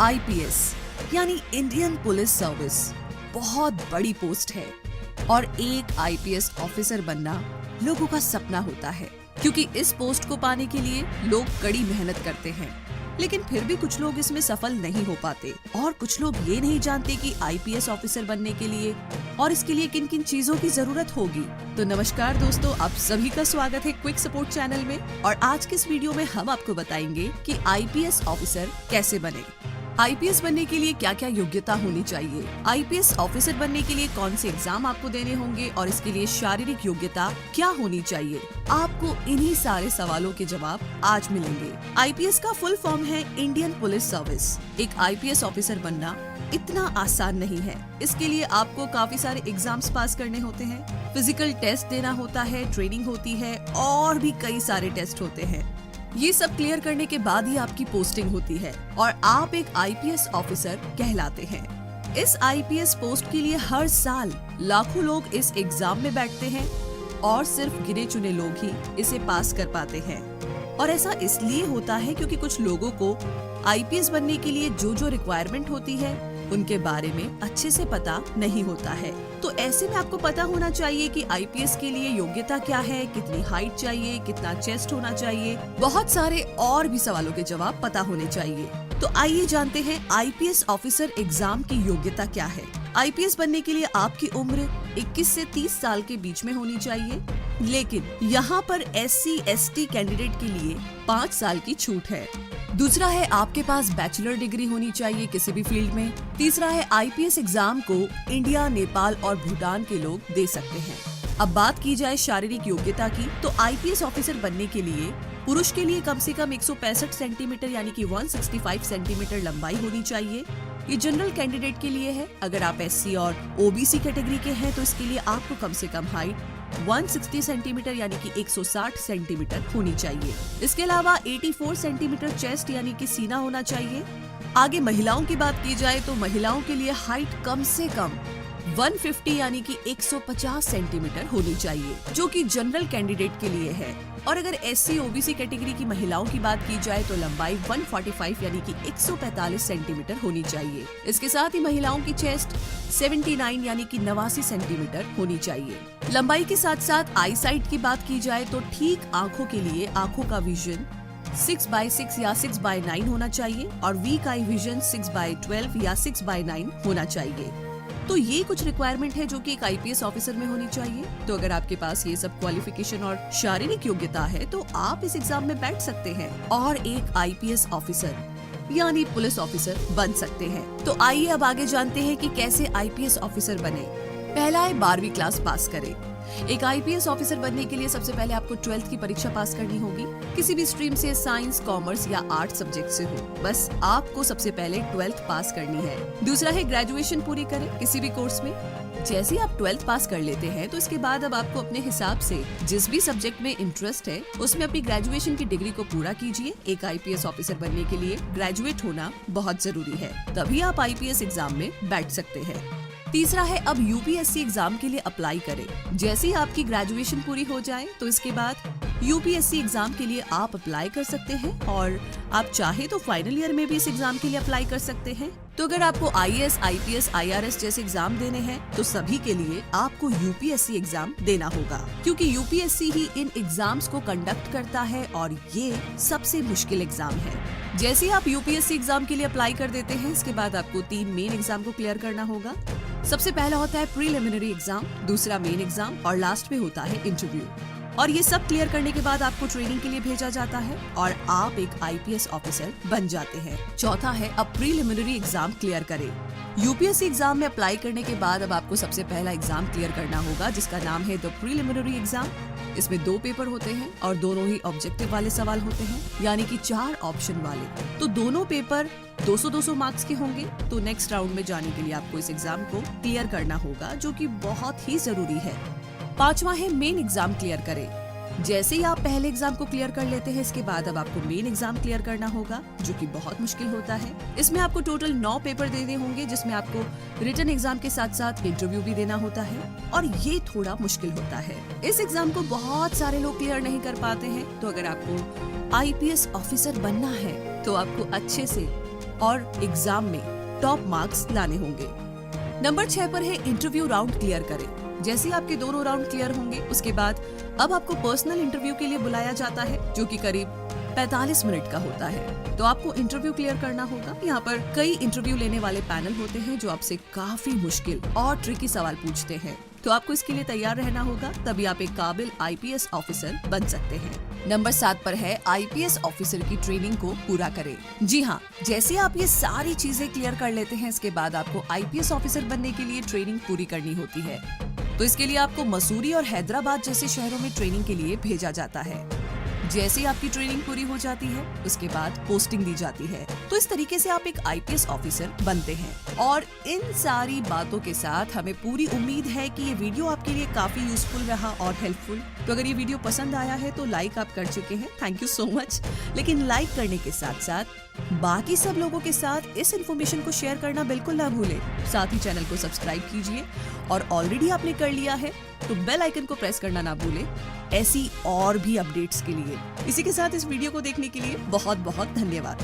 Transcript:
IPS यानी Indian police service बहुत बड़ी पोस्ट है और एक आईपीएस ऑफिसर बनना लोगों का सपना होता है, क्योंकि इस पोस्ट को पाने के लिए लोग कड़ी मेहनत करते हैं। लेकिन फिर भी कुछ लोग इसमें सफल नहीं हो पाते और कुछ लोग ये नहीं जानते कि आईपीएस ऑफिसर बनने के लिए और इसके लिए किन किन चीजों की जरूरत होगी। तो नमस्कार दोस्तों, आप सभी का स्वागत है क्विक सपोर्ट चैनल में। और आज के इस वीडियो में हम आपको बताएंगे कि आईपीएस ऑफिसर कैसे बने, आईपीएस बनने के लिए क्या क्या योग्यता होनी चाहिए, आईपीएस ऑफिसर बनने के लिए कौन से एग्जाम आपको देने होंगे और इसके लिए शारीरिक योग्यता क्या होनी चाहिए। आपको इन्हीं सारे सवालों के जवाब आज मिलेंगे। आईपीएस का फुल फॉर्म है इंडियन पुलिस सर्विस। एक आईपीएस ऑफिसर बनना इतना आसान नहीं है। इसके लिए आपको काफी सारे एग्जाम्स पास करने होते हैं, फिजिकल टेस्ट देना होता है, ट्रेनिंग होती है और भी कई सारे टेस्ट होते हैं। ये सब क्लियर करने के बाद ही आपकी पोस्टिंग होती है और आप एक आईपीएस ऑफिसर कहलाते हैं। इस आईपीएस पोस्ट के लिए हर साल लाखों लोग इस एग्जाम में बैठते हैं और सिर्फ गिने चुने लोग ही इसे पास कर पाते हैं। और ऐसा इसलिए होता है क्योंकि कुछ लोगों को आईपीएस बनने के लिए जो जो रिक्वायरमेंट होती है उनके बारे में अच्छे से पता नहीं होता है। तो ऐसे में आपको पता होना चाहिए कि आईपीएस के लिए योग्यता क्या है, कितनी हाइट चाहिए, कितना चेस्ट होना चाहिए, बहुत सारे और भी सवालों के जवाब पता होने चाहिए। तो आइए जानते हैं आईपीएस ऑफिसर एग्जाम की योग्यता क्या है। आईपीएस बनने के लिए आपकी उम्र 21 से 30 साल के बीच में होनी चाहिए, लेकिन यहाँ पर SC/ST कैंडिडेट के लिए 5 साल की छूट है। दूसरा है आपके पास बैचलर डिग्री होनी चाहिए किसी भी फील्ड में। तीसरा है आईपीएस एग्जाम को इंडिया, नेपाल और भूटान के लोग दे सकते हैं। अब बात की जाए शारीरिक योग्यता की, तो आईपीएस ऑफिसर बनने के लिए पुरुष के लिए कम से कम 165 सेंटीमीटर यानी कि 165 सेंटीमीटर लंबाई होनी चाहिए। ये जनरल कैंडिडेट के लिए है। अगर आप SC और OBC कैटेगरी के हैं तो इसके लिए आपको कम से कम हाइट 160 सेंटीमीटर यानी कि 160 सेंटीमीटर होनी चाहिए। इसके अलावा 84 सेंटीमीटर चेस्ट यानी कि सीना होना चाहिए। आगे महिलाओं की बात की जाए तो महिलाओं के लिए हाइट कम से कम 150 यानी कि 150 सेंटीमीटर होनी चाहिए, जो कि जनरल कैंडिडेट के लिए है। और अगर SC OBC कैटेगरी की महिलाओं की बात की जाए तो लंबाई 145 यानी कि 145 सेंटीमीटर होनी चाहिए। इसके साथ ही महिलाओं की चेस्ट 79 यानी कि 89 सेंटीमीटर होनी चाहिए। लंबाई के साथ साथ आई साइट की बात की जाए तो ठीक आँखों के लिए आँखों का विजन 6/6 या 6/9 होना चाहिए और वीक आई विजन 6/12 या 6/9 होना चाहिए। तो ये कुछ रिक्वायरमेंट है जो कि एक आईपीएस ऑफिसर में होनी चाहिए। तो अगर आपके पास ये सब क्वालिफिकेशन और शारीरिक योग्यता है तो आप इस एग्जाम में बैठ सकते हैं और एक आईपीएस ऑफिसर यानी पुलिस ऑफिसर बन सकते हैं। तो आइए अब आगे जानते हैं कि कैसे आईपीएस ऑफिसर बने। पहला है 12वीं क्लास पास करें। एक आईपीएस ऑफिसर बनने के लिए सबसे पहले आपको 12th की परीक्षा पास करनी होगी। किसी भी स्ट्रीम से, साइंस, कॉमर्स या आर्ट सब्जेक्ट से हो, बस आपको सबसे पहले 12th पास करनी है। दूसरा है ग्रेजुएशन पूरी करें किसी भी कोर्स में। जैसे ही आप 12th पास कर लेते हैं तो इसके बाद अब आपको अपने हिसाब से जिस भी सब्जेक्ट में इंटरेस्ट है उसमें अपनी ग्रेजुएशन की डिग्री को पूरा कीजिए। एक आईपीएस ऑफिसर बनने के लिए ग्रेजुएट होना बहुत जरूरी है, तभी आप आईपीएस एग्जाम में बैठ सकते हैं। तीसरा है अब यूपीएससी एग्जाम के लिए अप्लाई करें। जैसे ही आपकी ग्रेजुएशन पूरी हो जाए तो इसके बाद यूपीएससी एग्जाम के लिए आप अप्लाई कर सकते हैं और आप चाहे तो फाइनल ईयर में भी इस एग्जाम के लिए अप्लाई कर सकते हैं। तो अगर आपको IAS, IPS, IRS जैसे एग्जाम देने हैं तो सभी के लिए आपको यूपीएससी एग्जाम देना होगा, क्योंकि यूपीएससी ही इन एग्जाम्स को कंडक्ट करता है और ये सबसे मुश्किल एग्जाम है। जैसे ही आप यूपीएससी एग्जाम के लिए अप्लाई कर देते हैं इसके बाद आपको 3 मेन एग्जाम को क्लियर करना होगा। सबसे पहला होता है प्रीलिमिनरी एग्जाम, दूसरा मेन एग्जाम और लास्ट में होता है इंटरव्यू। और ये सब क्लियर करने के बाद आपको ट्रेनिंग के लिए भेजा जाता है और आप एक आईपीएस ऑफिसर बन जाते हैं। चौथा है अब प्रीलिमिनरी एग्जाम क्लियर करें। यूपीएससी एग्जाम में अप्लाई करने के बाद अब आपको सबसे पहला एग्जाम क्लियर करना होगा जिसका नाम है द प्रीलिमिनरी एग्जाम। इसमें 2 पेपर होते हैं और दोनों ही ऑब्जेक्टिव वाले सवाल होते हैं, यानी कि 4 ऑप्शन वाले। तो दोनों पेपर 200-200 मार्क्स के होंगे। तो नेक्स्ट राउंड में जाने के लिए आपको इस एग्जाम को क्लियर करना होगा, जो कि बहुत ही जरूरी है। पांचवा है मेन एग्जाम क्लियर करें। जैसे ही आप पहले एग्जाम को क्लियर कर लेते हैं इसके बाद अब आपको मेन एग्जाम क्लियर करना होगा, जो कि बहुत मुश्किल होता है। इसमें आपको टोटल 9 पेपर देने होंगे, जिसमें आपको रिटन एग्जाम के साथ साथ इंटरव्यू भी देना होता है और ये थोड़ा मुश्किल होता है। इस एग्जाम को बहुत सारे लोग क्लियर नहीं कर पाते हैं। तो अगर आपको आईपीएस ऑफिसर बनना है तो आपको अच्छे से और एग्जाम में टॉप मार्क्स लाने होंगे। नंबर 6 पर है इंटरव्यू राउंड क्लियर करें। जैसे ही आपके दोनों राउंड क्लियर होंगे, उसके बाद अब आपको पर्सनल इंटरव्यू के लिए बुलाया जाता है, जो कि करीब 45 मिनट का होता है। तो आपको इंटरव्यू क्लियर करना होगा। यहाँ पर कई इंटरव्यू लेने वाले पैनल होते हैं जो आपसे काफी मुश्किल और ट्रिकी सवाल पूछते हैं, तो आपको इसके लिए तैयार रहना होगा, तभी आप एक काबिल आईपीएस ऑफिसर बन सकते हैं। नंबर 7 पर है आईपीएस ऑफिसर की ट्रेनिंग को पूरा करें। जी हाँ, जैसे आप ये सारी चीजें क्लियर कर लेते हैं, इसके बाद आपको आईपीएस ऑफिसर बनने के लिए ट्रेनिंग पूरी करनी होती है। तो इसके लिए आपको मसूरी और हैदराबाद जैसे शहरों में ट्रेनिंग के लिए भेजा जाता है। जैसे ही आपकी ट्रेनिंग पूरी हो जाती है, उसके बाद पोस्टिंग दी जाती है। तो इस तरीके से आप एक आईपीएस ऑफिसर बनते हैं। और इन सारी बातों के साथ हमें पूरी उम्मीद है कि ये वीडियो आपके लिए काफी यूजफुल रहा और हेल्पफुल। तो अगर ये वीडियो पसंद आया है तो लाइक आप कर चुके हैं, थैंक यू सो मच। लेकिन लाइक करने के साथ साथ बाकी सब लोगों के साथ इस इन्फॉर्मेशन को शेयर करना बिल्कुल ना भूलें। साथ ही चैनल को सब्सक्राइब कीजिए और ऑलरेडी आपने कर लिया है तो बेल आइकन को प्रेस करना ना भूलें ऐसी और भी अपडेट्स के लिए। इसी के साथ इस वीडियो को देखने के लिए बहुत बहुत धन्यवाद।